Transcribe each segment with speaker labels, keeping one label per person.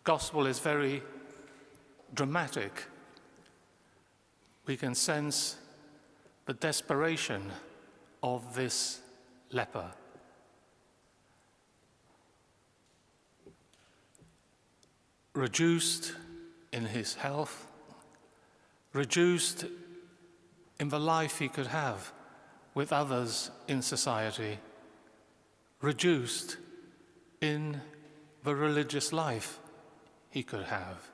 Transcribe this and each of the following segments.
Speaker 1: gospel is very dramatic. We can sense the desperation of this leper. Reduced in his health, reduced in the life he could have with others in society, reduced in the religious life he could have.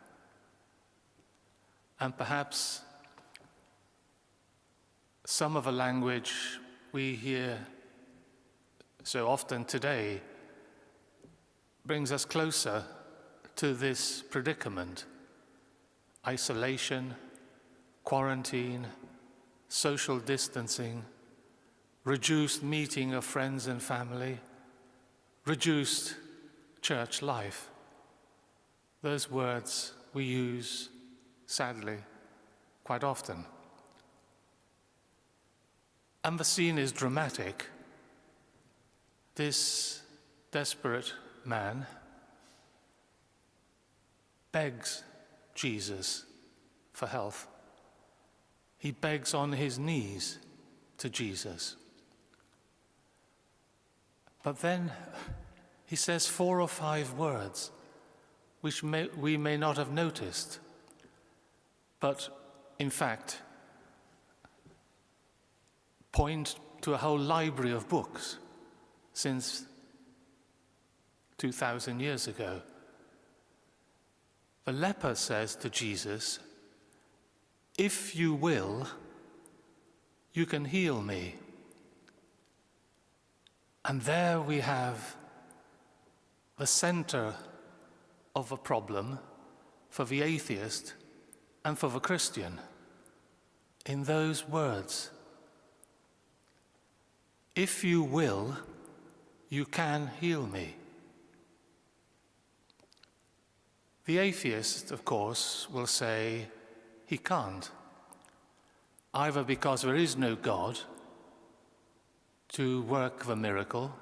Speaker 1: And perhaps some of the language we hear so often today brings us closer to this predicament: isolation, quarantine, social distancing, reduced meeting of friends and family, reduced church life. Those words we use, sadly, quite often. And the scene is dramatic. This desperate man begs Jesus for health. He begs on his knees to Jesus. But then he says 4 or 5 words which we may not have noticed, but in fact point to a whole library of books since 2,000 years ago. The leper says to Jesus, "If you will, you can heal me." And there we have the center of a problem for the atheist and for the Christian in those words. If you will, you can heal me. The atheist, of course, will say he can't, either because there is no God to work the miracle,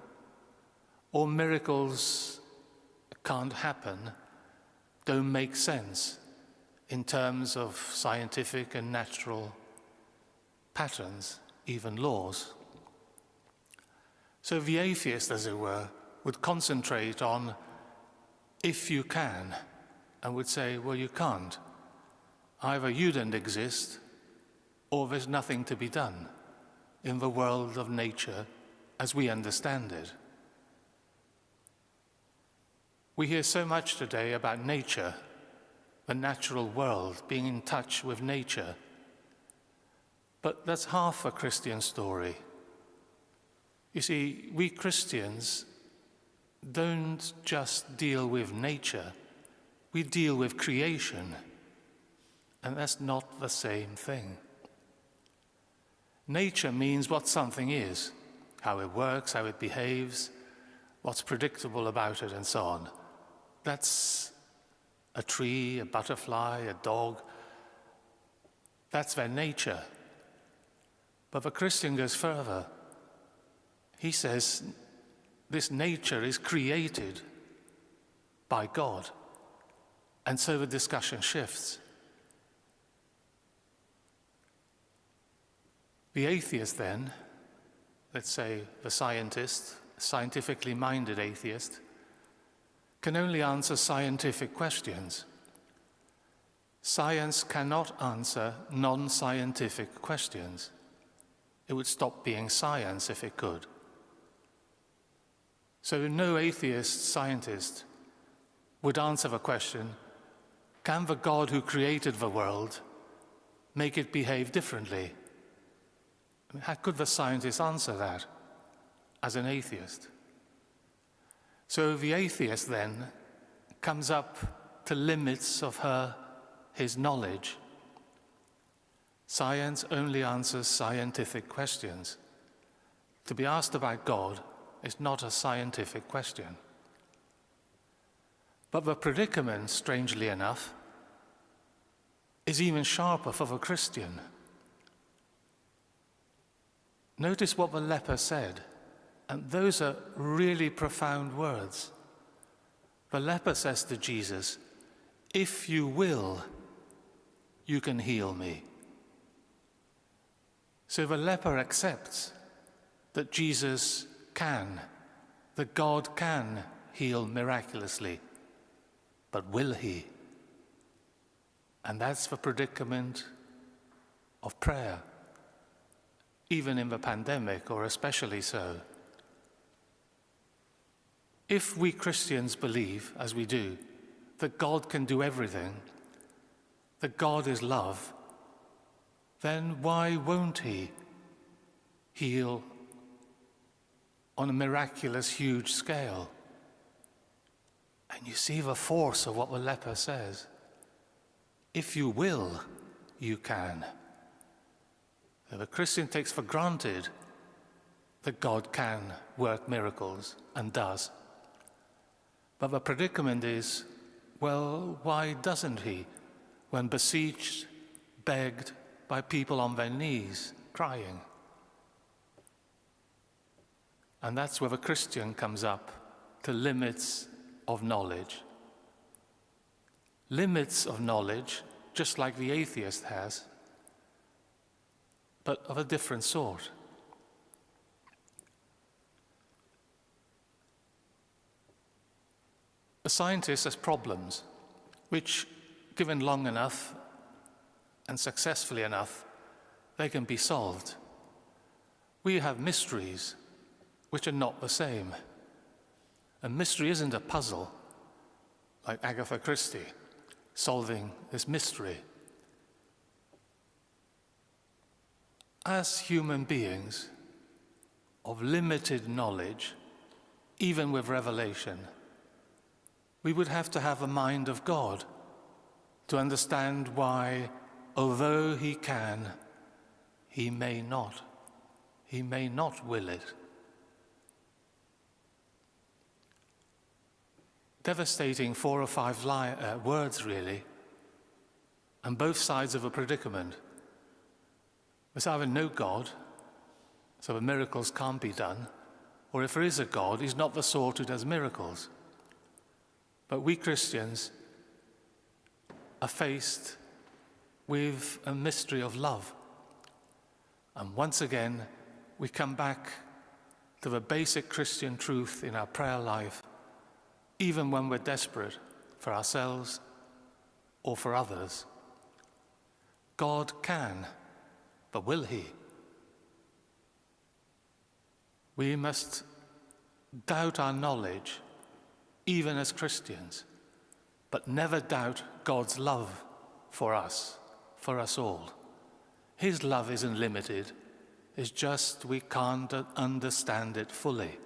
Speaker 1: or miracles can't happen, don't make sense in terms of scientific and natural patterns, even laws. So the atheist, as it were, would concentrate on if you can, and would say, well, you can't. Either you don't exist, or there's nothing to be done in the world of nature as we understand it. We hear so much today about nature, the natural world, being in touch with nature. But that's half a Christian story. You see, we Christians don't just deal with nature, we deal with creation, and that's not the same thing. Nature means what something is, how it works, how it behaves, what's predictable about it, and so on. That's a tree, a butterfly, a dog. That's their nature. But the Christian goes further. He says this nature is created by God. And so the discussion shifts. The atheist then, let's say the scientist, scientifically minded atheist, can only answer scientific questions. Science cannot answer non-scientific questions. It would stop being science if it could. So no atheist scientist would answer the question, can the God who created the world make it behave differently? I mean, how could the scientist answer that as an atheist? So the atheist then comes up to limits of his knowledge. Science only answers scientific questions. To be asked about God is not a scientific question. But the predicament, strangely enough, is even sharper for the Christian. Notice what the leper said, and those are really profound words. The leper says to Jesus, if you will, you can heal me. So the leper accepts that Jesus can, that God can heal miraculously, but will he? And that's the predicament of prayer, even in the pandemic, or especially so. If we Christians believe, as we do, that God can do everything, that God is love, then why won't he heal on a miraculous, huge scale? And you see the force of what the leper says. If you will, you can. So the Christian takes for granted that God can work miracles, and does. But the predicament is, well, why doesn't he, when beseeched, begged by people on their knees, crying? And that's where the Christian comes up to limits of knowledge. Limits of knowledge, just like the atheist has, but of a different sort. A scientist has problems which, given long enough and successfully enough, they can be solved. We have mysteries which are not the same. A mystery isn't a puzzle, like Agatha Christie solving this mystery. As human beings of limited knowledge, even with revelation, we would have to have a mind of God to understand why, although he can, he may not will it. Devastating 4 or 5 words, really, and both sides of a predicament. There's either no God, so the miracles can't be done, or if there is a God, he's not the sort who does miracles. But we Christians are faced with a mystery of love. And once again, we come back to the basic Christian truth in our prayer life, even when we're desperate for ourselves or for others. God can, but will he? We must doubt our knowledge, even as Christians, but never doubt God's love for us all. His love isn't limited, it's just we can't understand it fully.